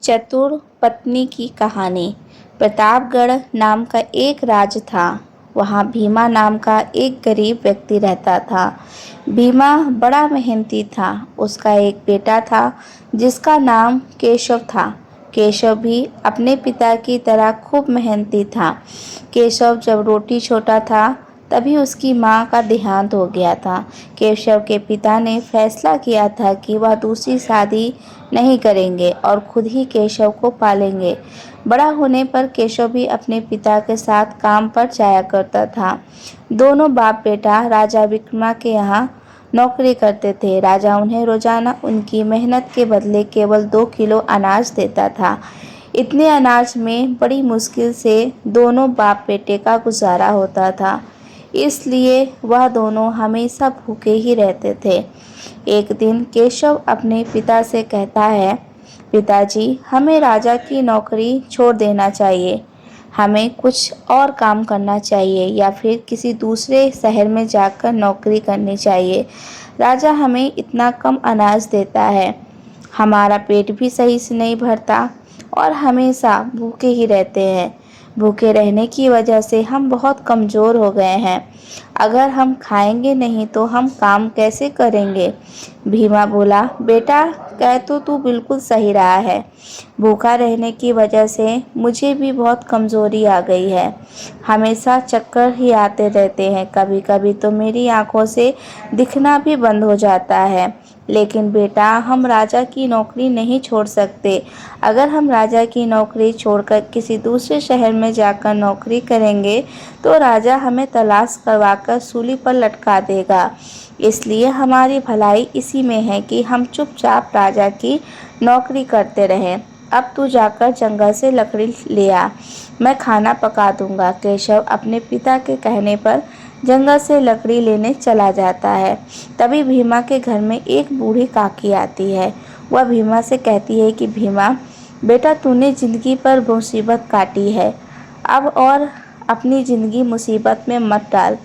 चतुर पत्नी की कहानी। प्रतापगढ़ नाम का एक राज्य था। वहाँ भीमा नाम का एक गरीब व्यक्ति रहता था। भीमा बड़ा मेहनती था। उसका एक बेटा था जिसका नाम केशव था। केशव भी अपने पिता की तरह खूब मेहनती था। केशव जब रोटी छोटा था तभी उसकी माँ का देहांत हो गया था। केशव के पिता ने फैसला किया था कि वह दूसरी शादी नहीं करेंगे और खुद ही केशव को पालेंगे। बड़ा होने पर केशव भी अपने पिता के साथ काम पर जाया करता था। दोनों बाप बेटा राजा विक्रमा के यहाँ नौकरी करते थे। राजा उन्हें रोजाना उनकी मेहनत के बदले केवल 2 किलो अनाज देता था। इतने अनाज में बड़ी मुश्किल से दोनों बाप बेटे का गुजारा होता था, इसलिए वह दोनों हमेशा भूखे ही रहते थे। एक दिन केशव अपने पिता से कहता है, पिताजी, हमें राजा की नौकरी छोड़ देना चाहिए। हमें कुछ और काम करना चाहिए या फिर किसी दूसरे शहर में जाकर नौकरी करनी चाहिए। राजा हमें इतना कम अनाज देता है, हमारा पेट भी सही से नहीं भरता और हमेशा भूखे ही रहते हैं। भूखे रहने की वजह से हम बहुत कमज़ोर हो गए हैं। अगर हम खाएंगे नहीं तो हम काम कैसे करेंगे? भीमा बोला, बेटा, कह तो तू बिल्कुल सही रहा है। भूखा रहने की वजह से मुझे भी बहुत कमज़ोरी आ गई है। हमेशा चक्कर ही आते रहते हैं। कभी कभी तो मेरी आंखों से दिखना भी बंद हो जाता है। लेकिन बेटा, हम राजा की नौकरी नहीं छोड़ सकते। अगर हम राजा की नौकरी छोड़कर किसी दूसरे शहर में जाकर नौकरी करेंगे तो राजा हमें तलाश करवाकर सूली पर लटका देगा। इसलिए हमारी भलाई इसी में है कि हम चुपचाप राजा की नौकरी करते रहें। अब तू जाकर जंगल से लकड़ी ले आ, मैं खाना पका दूंगा। केशव अपने पिता के कहने पर जंगल से लकड़ी लेने चला जाता है। तभी भीमा के घर में एक बूढ़ी काकी आती है। वह भीमा से कहती है कि भीमा बेटा, तूने जिंदगी पर मुसीबत काटी है, अब और अपनी ज़िंदगी मुसीबत में मत डाल।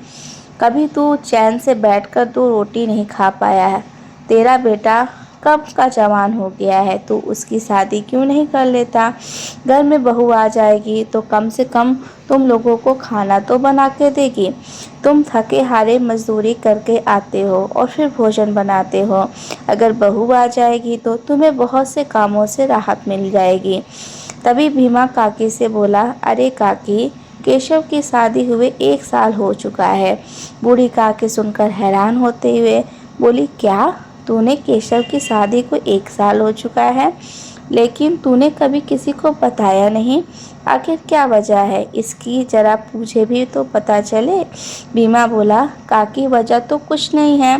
कभी तू चैन से बैठकर 2 रोटी नहीं खा पाया है। तेरा बेटा कब का जवान हो गया है, तू उसकी शादी क्यों नहीं कर लेता? घर में बहू आ जाएगी तो कम से कम तुम लोगों को खाना तो बना के देगी। तुम थके हारे मजदूरी करके आते हो और फिर भोजन बनाते हो। अगर बहू आ जाएगी तो तुम्हें बहुत से कामों से राहत मिल जाएगी। तभी भीमा काकी से बोला, अरे काकी, केशव की शादी हुए 1 साल हो चुका है। बूढ़ी काकी सुनकर हैरान होते हुए बोली, क्या तूने केशव की शादी को 1 साल हो चुका है, लेकिन तूने कभी किसी को बताया नहीं? आखिर क्या वजह है इसकी, जरा मुझे भी तो पता चले। भीमा बोला, काकी, वजह तो कुछ नहीं है।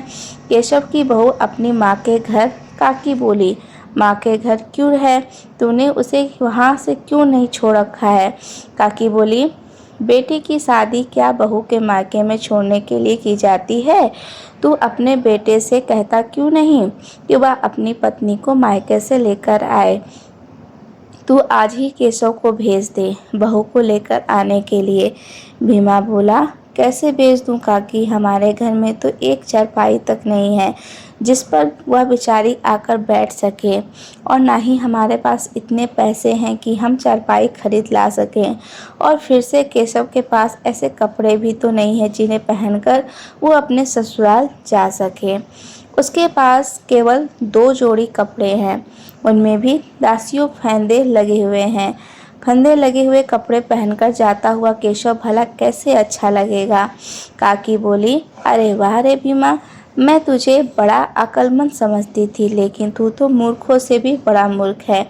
केशव की बहू अपनी माँ के घर। काकी बोली, माँ के घर क्यों है? तूने उसे वहाँ से क्यों नहीं छोड़ रखा है? काकी बोली, बेटे की शादी क्या बहू के मायके में छोड़ने के लिए की जाती है? तू अपने बेटे से कहता क्यों नहीं कि वह अपनी पत्नी को मायके से लेकर आए? तू आज ही केशव को भेज दे बहू को लेकर आने के लिए। भीमा बोला, कैसे भेज दूं काकी, हमारे घर में तो एक चारपाई तक नहीं है जिस पर वह बेचारी आकर बैठ सके, और ना ही हमारे पास इतने पैसे हैं कि हम चारपाई खरीद ला सकें। और फिर से केशव के पास ऐसे कपड़े भी तो नहीं हैं जिन्हें पहनकर वो अपने ससुराल जा सके। उसके पास केवल 2 जोड़ी कपड़े हैं, उनमें भी दासियों फंदे लगे हुए हैं। फंदे लगे हुए कपड़े पहनकर जाता हुआ केशव भला कैसे अच्छा लगेगा? काकी बोली, अरे वाह रे भीमा, मैं तुझे बड़ा अक्लमंद समझती थी, लेकिन तू तो मूर्खों से भी बड़ा मूर्ख है।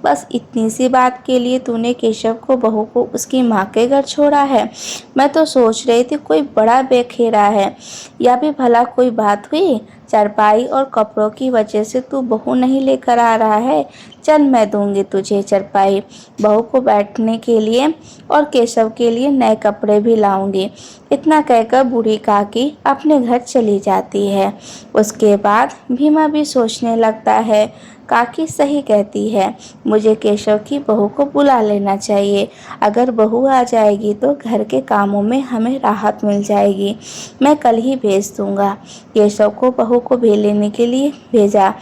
बस इतनी सी बात के लिए तूने केशव को बहू को उसकी माँ के घर छोड़ा है। मैं तो सोच रही थी कोई बड़ा बेखेरा है। या भी भला कोई बात हुई? चारपाई और कपड़ों की वजह से तू बहू नहीं लेकर आ रहा है? चल, मैं दूंगी तुझे चारपाई, बहू को बैठने के लिए, और केशव के लिए नए कपड़े भी लाऊंगी। इतना कहकर बूढ़ी काकी अपने घर चली जाती है। उसके बाद भीमा भी सोचने लगता है, काकी सही कहती है, मुझे केशव की बहू को बुला लेना चाहिए। अगर बहू आ जाएगी तो घर के कामों में हमें राहत मिल जाएगी। मैं कल ही भेज दूंगा। केशव को बहू को भेज लेने के लिए भेजा।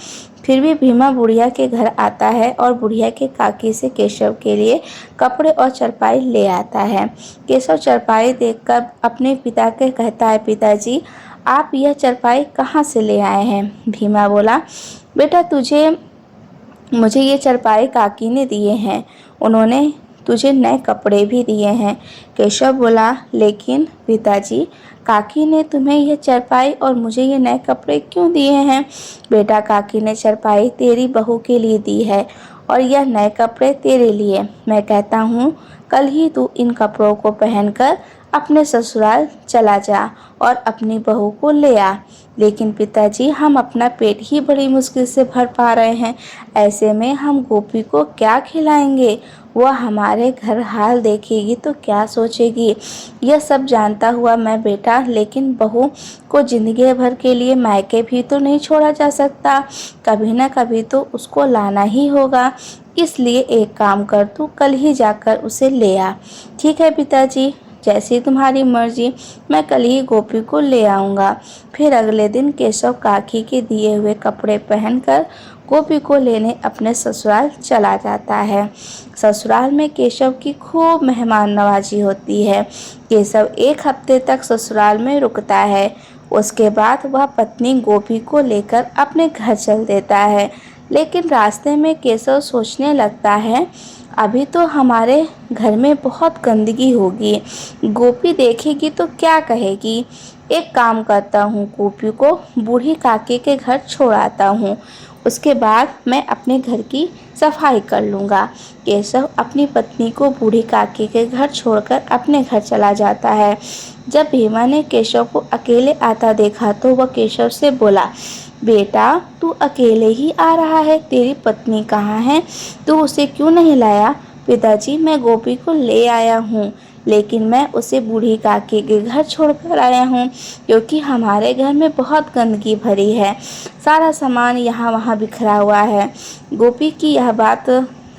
फिर भी भीमा बुढ़िया के घर आता है और बुढ़िया के काकी से केशव के लिए कपड़े और चारपाई ले आता है। केशव चारपाई देखकर अपने पिता के कहता है, पिताजी आप यह चारपाई कहाँ से ले आए हैं? भीमा बोला, बेटा मुझे ये चारपाई काकी ने दिए हैं, उन्होंने तुझे नए कपड़े भी दिए हैं। केशव बोला, लेकिन पिताजी काकी ने तुम्हें यह चारपाई और मुझे ये नए कपड़े क्यों दिए हैं? बेटा काकी ने चारपाई तेरी बहू के लिए दी है और यह नए कपड़े तेरे लिए। मैं कहता हूँ कल ही तू इन कपड़ों को पहनकर अपने ससुराल चला जा और अपनी बहू को ले आ। लेकिन पिताजी हम अपना पेट ही बड़ी मुश्किल से भर पा रहे हैं, ऐसे में हम गोपी को क्या खिलाएंगे? वह हमारे घर हाल देखेगी तो क्या सोचेगी? यह सब जानता हुआ मैं बेटा, लेकिन बहू को जिंदगी भर के लिए मायके भी तो नहीं छोड़ा जा सकता, कभी ना कभी तो उसको लाना ही होगा। इसलिए एक काम कर, तू कल ही जाकर उसे ले आ। ठीक है पिताजी, जैसी तुम्हारी मर्जी, मैं कल ही गोपी को ले आऊँगा। फिर अगले दिन केशव काकी के दिए हुए कपड़े पहनकर गोपी को लेने अपने ससुराल चला जाता है। ससुराल में केशव की खूब मेहमान नवाजी होती है। केशव एक हफ्ते तक ससुराल में रुकता है। उसके बाद वह पत्नी गोपी को लेकर अपने घर चल देता है। लेकिन रास्ते में केशव सोचने लगता है, अभी तो हमारे घर में बहुत गंदगी होगी, गोपी देखेगी तो क्या कहेगी? एक काम करता हूँ, गोपी को बूढ़ी काकी के घर छोड़ आता हूँ, उसके बाद मैं अपने घर की सफाई कर लूँगा। केशव अपनी पत्नी को बूढ़ी काकी के घर छोड़कर अपने घर चला जाता है। जब भीमा ने केशव को अकेले आता देखा तो वह केशव से बोला, बेटा तू अकेले ही आ रहा है, तेरी पत्नी कहाँ है? तू उसे क्यों नहीं लाया? पिताजी मैं गोपी को ले आया हूँ, लेकिन मैं उसे बूढ़ी काकी के घर छोड़कर आया हूँ, क्योंकि हमारे घर में बहुत गंदगी भरी है, सारा सामान यहाँ वहाँ बिखरा हुआ है। गोपी की यह बात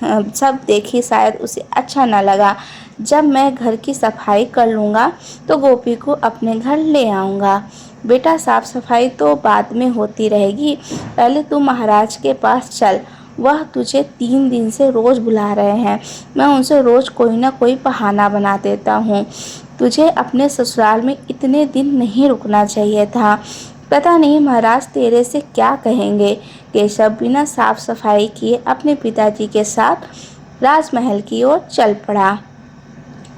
सब देखी, शायद उसे अच्छा न लगा। जब मैं घर की सफाई कर लूँगा तो गोपी को अपने घर ले आऊँगा। बेटा साफ सफाई तो बाद में होती रहेगी, पहले तू महाराज के पास चल, वह तुझे 3 दिन से रोज बुला रहे हैं। मैं उनसे रोज कोई ना कोई बहाना बना देता हूँ। तुझे अपने ससुराल में इतने दिन नहीं रुकना चाहिए था, पता नहीं महाराज तेरे से क्या कहेंगे। केशव बिना साफ सफाई किए अपने पिताजी के साथ राजमहल की ओर चल पड़ा।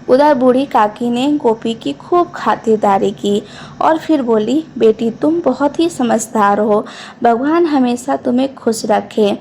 उधर बूढ़ी काकी ने गोपी की खूब खातिरदारी की और फिर बोली, बेटी तुम बहुत ही समझदार हो, भगवान हमेशा तुम्हें खुश रखे।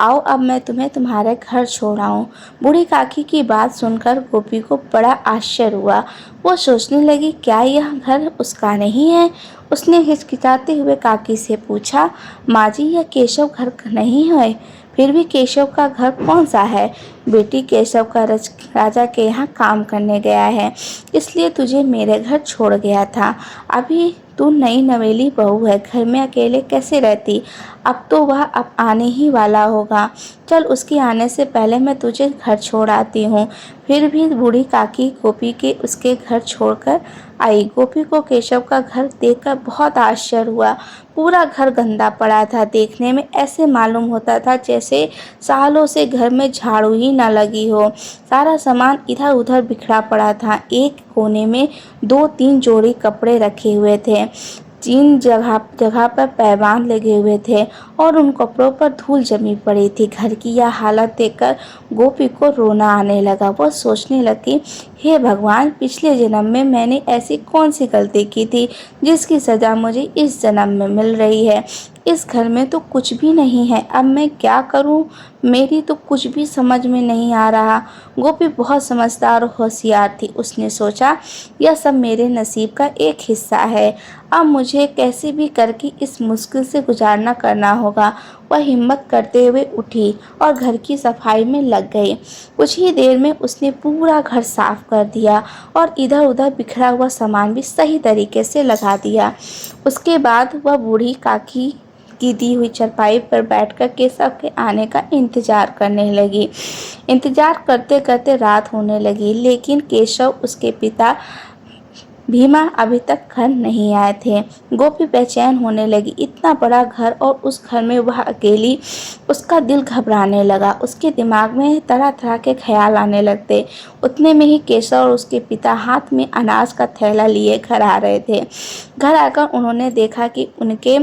आओ अब मैं तुम्हें तुम्हारे घर छोड़ आऊं। बूढ़ी काकी की बात सुनकर गोपी को बड़ा आश्चर्य हुआ। वो सोचने लगी, क्या यह घर उसका नहीं है? उसने हिचकिचाते हुए काकी से पूछा, माँ जी यह केशव घर नहीं है? फिर भी केशव का घर कौन सा है? बेटी केशव का राजा के यहाँ काम करने गया है, इसलिए तुझे मेरे घर छोड़ गया था। अभी तू नई नवेली बहू है, घर में अकेले कैसे रहती? अब तो वह अब आने ही वाला होगा, चल उसके आने से पहले मैं तुझे घर छोड़ आती हूँ। फिर भी बूढ़ी काकी गोपी के उसके घर छोड़कर आई। गोपी को केशव का घर देखकर बहुत आश्चर्य हुआ। पूरा घर गंदा पड़ा था, देखने में ऐसे मालूम होता था जैसे सालों से घर में झाड़ू ही न लगी हो। सारा सामान इधर उधर बिखरा पड़ा था। एक कोने में 2-3 जोड़ी कपड़े रखे हुए थे, 3 जगह पर पैबान लगे हुए थे और उन कपड़ों पर धूल जमी पड़ी थी। घर की यह हालत देखकर गोपी को रोना आने लगा। वो सोचने लगी, हे भगवान, पिछले जन्म में मैंने ऐसी कौन सी गलती की थी जिसकी सज़ा मुझे इस जन्म में मिल रही है? इस घर में तो कुछ भी नहीं है, अब मैं क्या करूं? मेरी तो कुछ भी समझ में नहीं आ रहा। गोपी बहुत समझदार और होशियार थी। उसने सोचा, यह सब मेरे नसीब का एक हिस्सा है, अब मुझे कैसे भी करके इस मुश्किल से गुजारना करना होगा। वह हिम्मत करते हुए उठी और घर की सफाई में लग गई। कुछ ही देर में उसने पूरा घर साफ कर दिया और इधर उधर बिखरा हुआ सामान भी सही तरीके से लगा दिया। उसके बाद वह बूढ़ी काकी की दी हुई चारपाई पर बैठकर केशव के आने का इंतजार करने लगी। इंतजार करते करते रात होने लगी, लेकिन केशव उसके पिता भीमा अभी तक घर नहीं आए थे। गोपी बेचैन होने लगी। इतना बड़ा घर और उस घर में वह अकेली। उसका दिल घबराने लगा। उसके दिमाग में तरह तरह के ख्याल आने लगते। उतने में ही केशव और उसके पिता हाथ में अनाज का थैला लिए घर आ रहे थे। घर आकर उन्होंने देखा कि उनके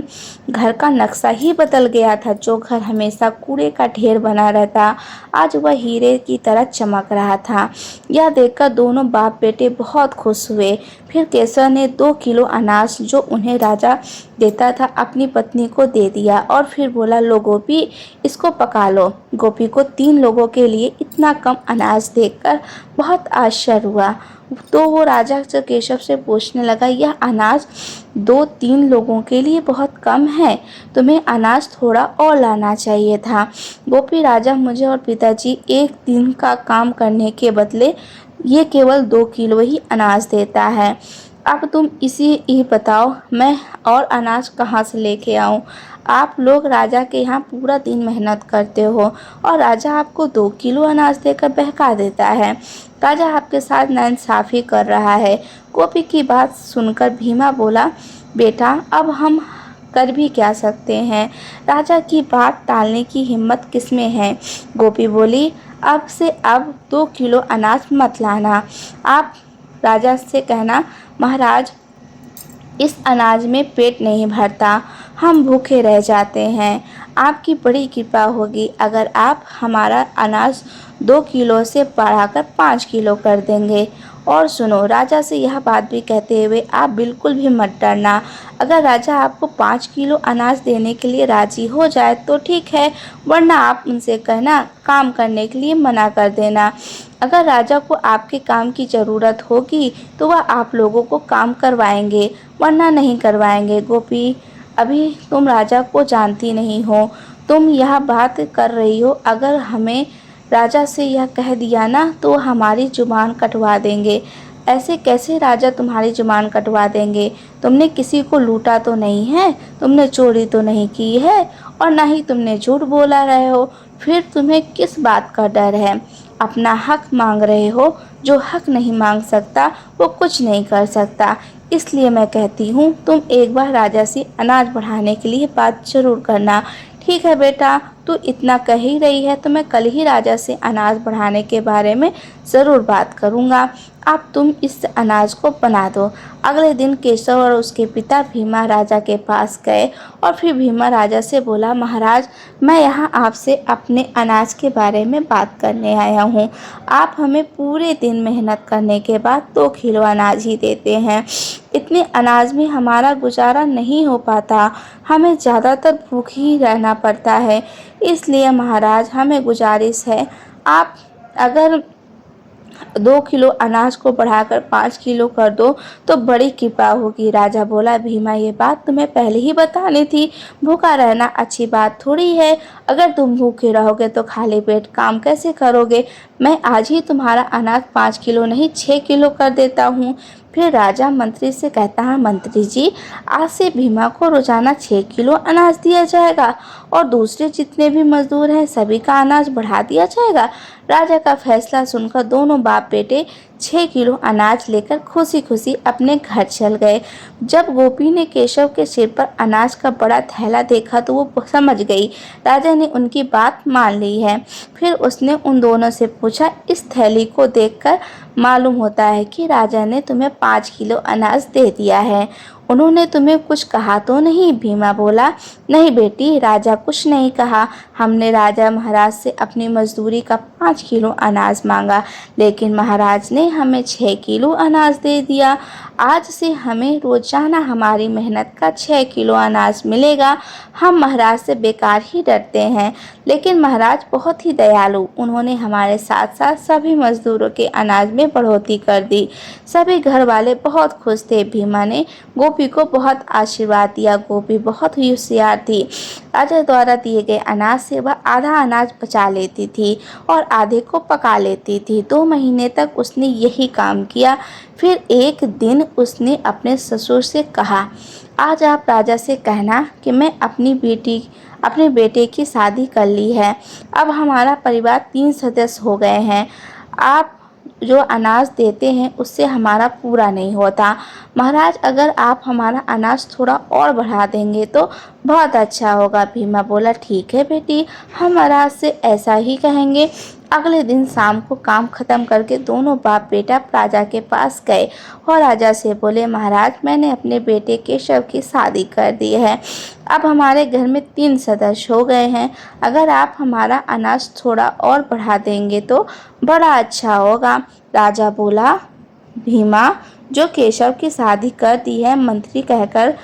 घर का नक्शा ही बदल गया था। जो घर हमेशा कूड़े का ढेर बना रहता, आज वह हीरे की तरह चमक रहा था। यह देखकर दोनों बाप बेटे बहुत खुश हुए। फिर केशव ने 2 किलो अनाज जो उन्हें राजा देता था अपनी पत्नी को दे दिया और फिर बोला, लो गोपी, इसको पका लो। गोपी को 3 लोगों के लिए इतना कम अनाज देखकर बहुत आश्चर्य हुआ। तो वो राजा से केशव से पूछने लगा, यह अनाज 2-3 लोगों के लिए बहुत कम है। तुम्हें अनाज थोड़ा और लाना चाहिए था। गोपी, राजा मुझे और पिताजी एक दिन का काम करने के बदले ये केवल 2 किलो ही अनाज देता है। अब तुम इसी ही बताओ, मैं और अनाज कहाँ से लेके आऊँ? आप लोग राजा के यहाँ पूरा दिन मेहनत करते हो और राजा आपको 2 किलो अनाज देकर बहका देता है। राजा आपके साथ नाइंसाफ़ी कर रहा है। गोपी की बात सुनकर भीमा बोला, बेटा, अब हम कर भी क्या सकते हैं? राजा की बात टालने की हिम्मत किसमें है? गोपी बोली, अब से अब 2 किलो अनाज मत लाना। आप राजा से कहना, महाराज, इस अनाज में पेट नहीं भरता, हम भूखे रह जाते हैं। आपकी बड़ी कृपा होगी अगर आप हमारा अनाज 2 किलो से बढ़ाकर 5 किलो कर देंगे। और सुनो, राजा से यह बात भी कहते हुए आप बिल्कुल भी मत डरना। अगर राजा आपको 5 किलो अनाज देने के लिए राजी हो जाए तो ठीक है, वरना आप उनसे कहना काम करने के लिए मना कर देना। अगर राजा को आपके काम की ज़रूरत होगी तो वह आप लोगों को काम करवाएंगे, वरना नहीं करवाएंगे। गोपी, अभी तुम राजा को जानती नहीं हो। तुम यह बात कर रही हो। अगर हमें राजा से यह कह दिया ना तो हमारी जुबान कटवा देंगे। ऐसे कैसे राजा तुम्हारी जुबान कटवा देंगे? तुमने किसी को लूटा तो नहीं है, तुमने चोरी तो नहीं की है और ना ही तुमने झूठ बोला रहे हो। फिर तुम्हें किस बात का डर है? अपना हक मांग रहे हो। जो हक नहीं मांग सकता वो कुछ नहीं कर सकता। इसलिए मैं कहती हूँ तुम एक बार राजा से अनाज बढ़ाने के लिए बात जरूर करना। ठीक है बेटा, तू इतना कह ही रही है तो मैं कल ही राजा से अनाज बढ़ाने के बारे में ज़रूर बात करूँगा। अब तुम इस अनाज को बना दो। अगले दिन केशव और उसके पिता भीमा राजा के पास गए और फिर भीमा राजा से बोला, महाराज, मैं यहाँ आपसे अपने अनाज के बारे में बात करने आया हूँ। आप हमें पूरे दिन मेहनत करने के बाद 2 किलो अनाज ही देते हैं। इतने अनाज में हमारा गुजारा नहीं हो पाता, हमें ज़्यादातर भूख ही रहना पड़ता है। इसलिए महाराज, हमें गुजारिश है, आप अगर 2 किलो अनाज को बढ़ाकर 5 किलो कर दो तो बड़ी कृपा होगी। राजा बोला, भीमा, ये बात तुम्हें पहले ही बतानी थी। भूखा रहना अच्छी बात थोड़ी है। अगर तुम भूखे रहोगे तो खाली पेट काम कैसे करोगे? मैं आज ही तुम्हारा अनाज 5 किलो नहीं 6 किलो कर देता हूँ। फिर राजा मंत्री से कहता है, मंत्री जी, आज से भीमा को रोजाना 6 किलो अनाज दिया जाएगा और दूसरे जितने भी मजदूर हैं सभी का अनाज बढ़ा दिया जाएगा। राजा का फैसला सुनकर दोनों बाप बेटे 6 किलो अनाज लेकर खुशी खुशी अपने घर चल गए। जब गोपी ने केशव के सिर पर अनाज का बड़ा थैला देखा तो वो समझ गई राजा ने उनकी बात मान ली है। फिर उसने उन दोनों से पूछा, इस थैली को देखकर मालूम होता है कि राजा ने तुम्हें 5 किलो अनाज दे दिया है। उन्होंने तुम्हें कुछ कहा तो नहीं? भीमा बोला, नहीं बेटी, राजा कुछ नहीं कहा। हमने राजा महाराज से अपनी मजदूरी का 5 किलो अनाज मांगा, लेकिन महाराज ने हमें 6 किलो अनाज दे दिया। आज से हमें रोजाना हमारी मेहनत का 6 किलो अनाज मिलेगा। हम महाराज से बेकार ही डरते हैं, लेकिन महाराज बहुत ही दयालु, उन्होंने हमारे साथ साथ सभी मजदूरों के अनाज में बढ़ोतरी कर दी। सभी घर वाले बहुत खुश थे। भीमा ने गोपी को बहुत आशीर्वाद दिया। गोपी बहुत ही होशियार थी। राजा द्वारा दिए गए अनाज से वह आधा अनाज बचा लेती थी और आधे को पका लेती थी। 2 महीने तक उसने यही काम किया। फिर एक दिन उसने अपने ससुर से कहा, आज आप राजा से कहना कि मैं अपने बेटे की शादी कर ली है। अब हमारा परिवार 3 सदस्य हो गए हैं। आप जो अनाज देते हैं उससे हमारा पूरा नहीं होता। महाराज अगर आप हमारा अनाज थोड़ा और बढ़ा देंगे तो बहुत अच्छा होगा। भीमा बोला ठीक है बेटी, हम महाराज से ऐसा ही कहेंगे। अगले दिन शाम को काम खत्म करके दोनों बाप बेटा राजा के पास गए और राजा से बोले महाराज मैंने अपने बेटे केशव की शादी कर दी है। अब हमारे घर में 3 सदस्य हो गए हैं। अगर आप हमारा अनाज थोड़ा और बढ़ा देंगे तो बड़ा अच्छा होगा। राजा बोला भीमा जो केशव की शादी कर दी है मंत्री कहकर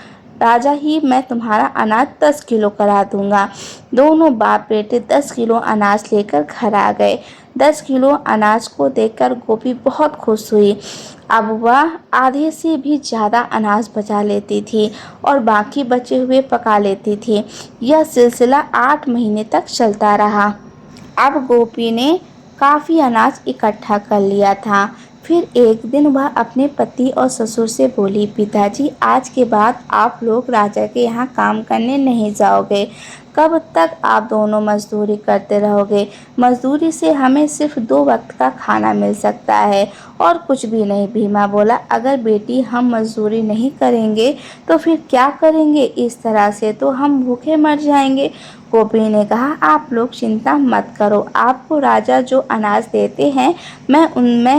राजा ही मैं तुम्हारा अनाज 10 किलो करा दूंगा। दोनों बाप बेटे 10 किलो अनाज लेकर घर आ गए। 10 किलो अनाज को देखकर गोपी बहुत खुश हुई। अब वह आधे से भी ज़्यादा अनाज बचा लेती थी और बाकी बचे हुए पका लेती थी। यह सिलसिला 8 महीने तक चलता रहा। अब गोपी ने काफ़ी अनाज इकट्ठा कर लिया था। फिर एक दिन वह अपने पति और ससुर से बोली पिताजी आज के बाद आप लोग राजा के यहाँ काम करने नहीं जाओगे। कब तक आप दोनों मजदूरी करते रहोगे? मजदूरी से हमें सिर्फ 2 वक्त का खाना मिल सकता है और कुछ भी नहीं। भीमा बोला अगर बेटी हम मजदूरी नहीं करेंगे तो फिर क्या करेंगे? इस तरह से तो हम भूखे मर जाएंगे। गोपी ने कहा आप लोग चिंता मत करो, आपको राजा जो अनाज देते हैं मैं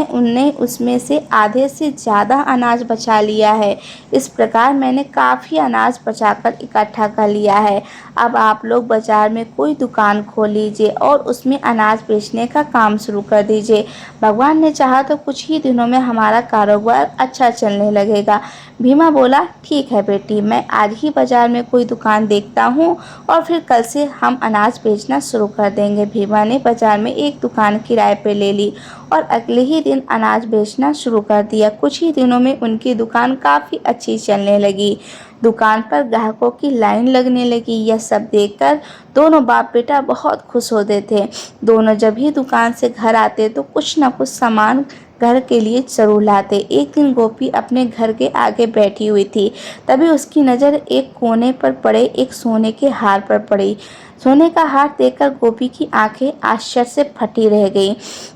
उनने उसमें से आधे से ज़्यादा अनाज बचा लिया है। इस प्रकार मैंने काफ़ी अनाज बचाकर इकट्ठा कर लिया है। अब आप लोग बाजार में कोई दुकान खोल लीजिए और उसमें अनाज बेचने का काम शुरू कर दीजिए। भगवान ने चाहा तो कुछ ही दिनों में हमारा कारोबार अच्छा चलने लगेगा। भीमा बोला ठीक है बेटी, मैं आज ही बाजार में कोई दुकान देखता हूँ और फिर कल से हम अनाज बेचना शुरू कर देंगे। भीमा ने बाजार में एक दुकान किराए पे ले ली और अगले ही दिन अनाज बेचना शुरू कर दिया। कुछ ही दिनों में उनकी दुकान काफ़ी अच्छी चलने लगी। दुकान पर ग्राहकों की लाइन लगने लगी। यह सब देखकर दोनों बाप बेटा बहुत खुश होते थे। दोनों जब भी दुकान से घर आते तो कुछ न कुछ सामान घर के लिए जरूर लाते। एक दिन गोपी अपने घर के आगे बैठी हुई थी, तभी उसकी नज़र एक कोने पर पड़े एक सोने के हार पर पड़ी। सोने का हार देखकर गोपी की आंखें आश्चर्य से फटी रह गईं।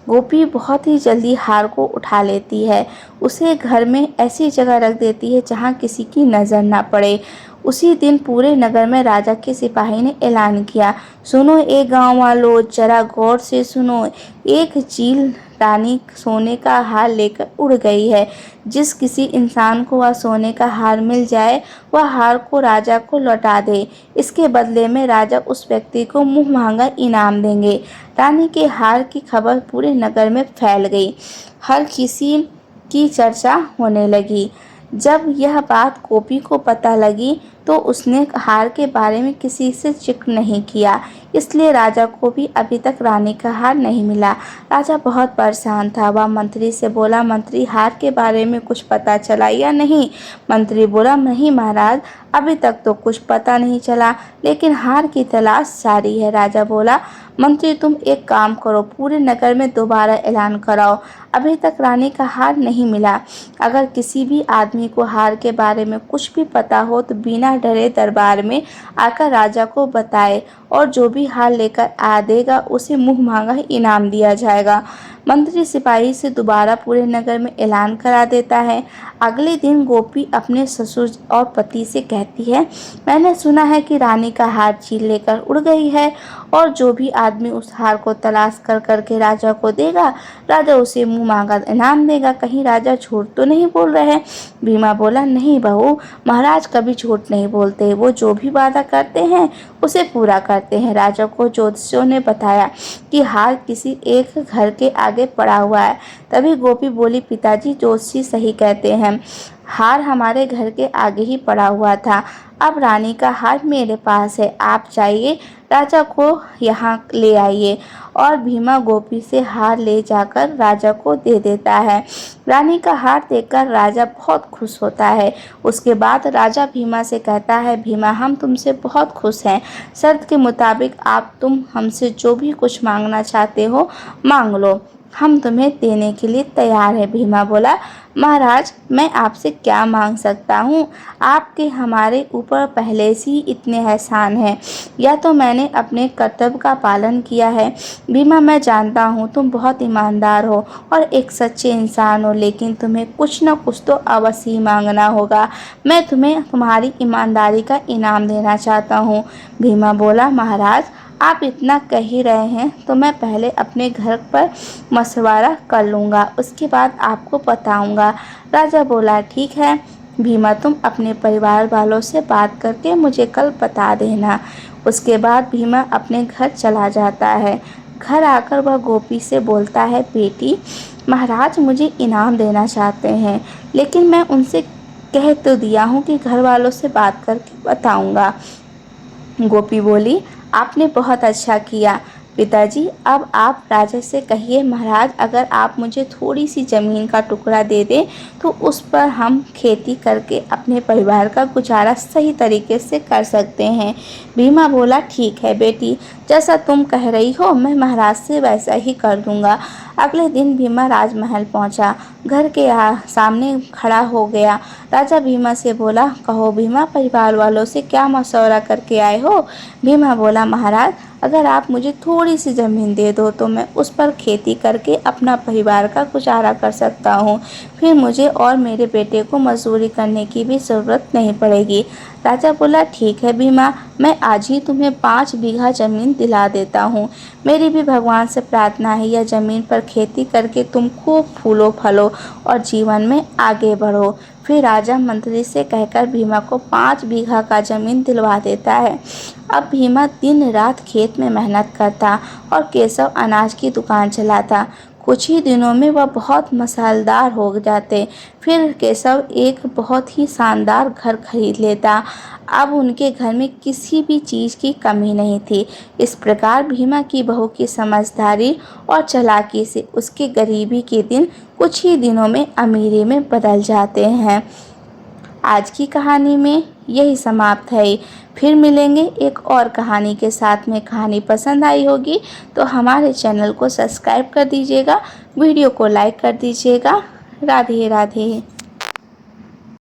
गोपी बहुत ही जल्दी हार को उठा लेती है, उसे घर में ऐसी जगह रख देती है जहाँ किसी की नज़र ना पड़े। उसी दिन पूरे नगर में राजा के सिपाही ने ऐलान किया, सुनो ए गांव वालों, जरा गौर से सुनो, एक चील रानी सोने का हार लेकर उड़ गई है। जिस किसी इंसान को वह सोने का हार मिल जाए वह हार को राजा को लौटा दे। इसके बदले में राजा उस व्यक्ति को मुँह मांगा इनाम देंगे। रानी के हार की खबर पूरे नगर में फैल गई। हर किसी की चर्चा होने लगी। जब यह बात गोपी को पता लगी तो उसने हार के बारे में किसी से जिक्र नहीं किया। इसलिए राजा को भी अभी तक रानी का हार नहीं मिला। राजा बहुत परेशान था। वह मंत्री से बोला मंत्री हार के बारे में कुछ पता चला या नहीं? मंत्री बोला नहीं महाराज, अभी तक तो कुछ पता नहीं चला, लेकिन हार की तलाश जारी है। राजा बोला मंत्री तुम एक काम करो, पूरे नगर में दोबारा ऐलान कराओ, अभी तक रानी का हार नहीं मिला। अगर किसी भी आदमी को हार के बारे में कुछ भी पता हो तो बिना डरे दरबार में आकर राजा को बताए और जो भी हार लेकर आ देगा उसे मुँह मांगा इनाम दिया जाएगा। मंत्री सिपाही से दोबारा पूरे नगर में ऐलान करा देता है। अगले दिन गोपी अपने ससुर और पति से कहती है मैंने सुना है कि रानी का हार चील लेकर उड़ गई है और जो भी आदमी उस हार को तलाश कर करके राजा को देगा राजा उसे मुँह मांगा इनाम देगा। कहीं राजा झूठ तो नहीं बोल रहे? भीमा बोला नहीं बहू, महाराज कभी झूठ नहीं बोलते, वो जो भी वादा करते हैं उसे पूरा करते हैं। राजा को ज्योतिषियों ने बताया कि हार किसी एक घर के आगे पड़ा हुआ है। तभी गोपी बोली पिताजी ज्योतिषी सही कहते हैं, हार हमारे घर के आगे ही पड़ा हुआ था। अब रानी का हार मेरे पास है, आप जाइए राजा को यहाँ ले आइए। और भीमा गोपी से हार ले जाकर राजा को दे देता है। रानी का हार देखकर राजा बहुत खुश होता है। उसके बाद राजा भीमा से कहता है भीमा हम तुमसे बहुत खुश हैं, शर्त के मुताबिक तुम हमसे जो भी कुछ मांगना चाहते हो मांग लो। हम तुम्हें देने के लिए तैयार है। भीमा बोला, महाराज मैं आपसे क्या मांग सकता हूँ, आपके हमारे ऊपर पहले से ही इतने एहसान हैं। या तो मैंने अपने कर्तव्य का पालन किया है। भीमा मैं जानता हूँ तुम बहुत ईमानदार हो और एक सच्चे इंसान हो, लेकिन तुम्हें कुछ न कुछ तो अवश्य ही मांगना होगा। मैं तुम्हें तुम्हारी ईमानदारी का इनाम देना चाहता हूँ। भीमा बोला, महाराज आप इतना कह ही रहे हैं तो मैं पहले अपने घर पर मशवरा कर लूँगा, उसके बाद आपको बताऊँगा। राजा बोला, ठीक है भीमा, तुम अपने परिवार वालों से बात करके मुझे कल बता देना। उसके बाद भीमा अपने घर चला जाता है। घर आकर वह गोपी से बोलता है, बेटी महाराज मुझे इनाम देना चाहते हैं, लेकिन मैं उनसे कह तो दिया हूँ कि घर वालों से बात करके बताऊँगा। गोपी बोली, आपने बहुत अच्छा किया पिताजी। अब आप राजा से कहिए, महाराज अगर आप मुझे थोड़ी सी ज़मीन का टुकड़ा दे दें तो उस पर हम खेती करके अपने परिवार का गुजारा सही तरीके से कर सकते हैं। भीमा बोला, ठीक है बेटी, जैसा तुम कह रही हो मैं महाराज से वैसा ही कर दूंगा। अगले दिन भीमा राजमहल पहुंचा। घर के सामने खड़ा हो गया। राजा भीमा से बोला, कहो भीमा, परिवार वालों से क्या मशवरा करके आए हो? भीमा बोला, महाराज अगर आप मुझे थोड़ी सी ज़मीन दे दो तो मैं उस पर खेती करके अपना परिवार का गुजारा कर सकता हूँ। फिर मुझे और मेरे बेटे को मजदूरी करने की भी ज़रूरत नहीं पड़ेगी। राजा बोला, ठीक है भीमा, मैं आज ही तुम्हें 5 बीघा ज़मीन दिला देता हूँ। मेरी भी भगवान से प्रार्थना है यह ज़मीन पर खेती करके तुम खूब फूलो फलो और जीवन में आगे बढ़ो। फिर राजा मंत्री से कहकर भीमा को 5 बीघा का ज़मीन दिलवा देता है। अब भीमा दिन रात खेत में मेहनत करता और केशव अनाज की दुकान चलाता। कुछ ही दिनों में वह बहुत मसालेदार हो जाते। फिर केशव एक बहुत ही शानदार घर खरीद लेता। अब उनके घर में किसी भी चीज़ की कमी नहीं थी। इस प्रकार भीमा की बहू की समझदारी और चालाकी से उसके गरीबी के दिन कुछ ही दिनों में अमीरी में बदल जाते हैं। आज की कहानी में यही समाप्त है। फिर मिलेंगे एक और कहानी के साथ में। कहानी पसंद आई होगी तो हमारे चैनल को सब्सक्राइब कर दीजिएगा, वीडियो को लाइक कर दीजिएगा। राधे राधे।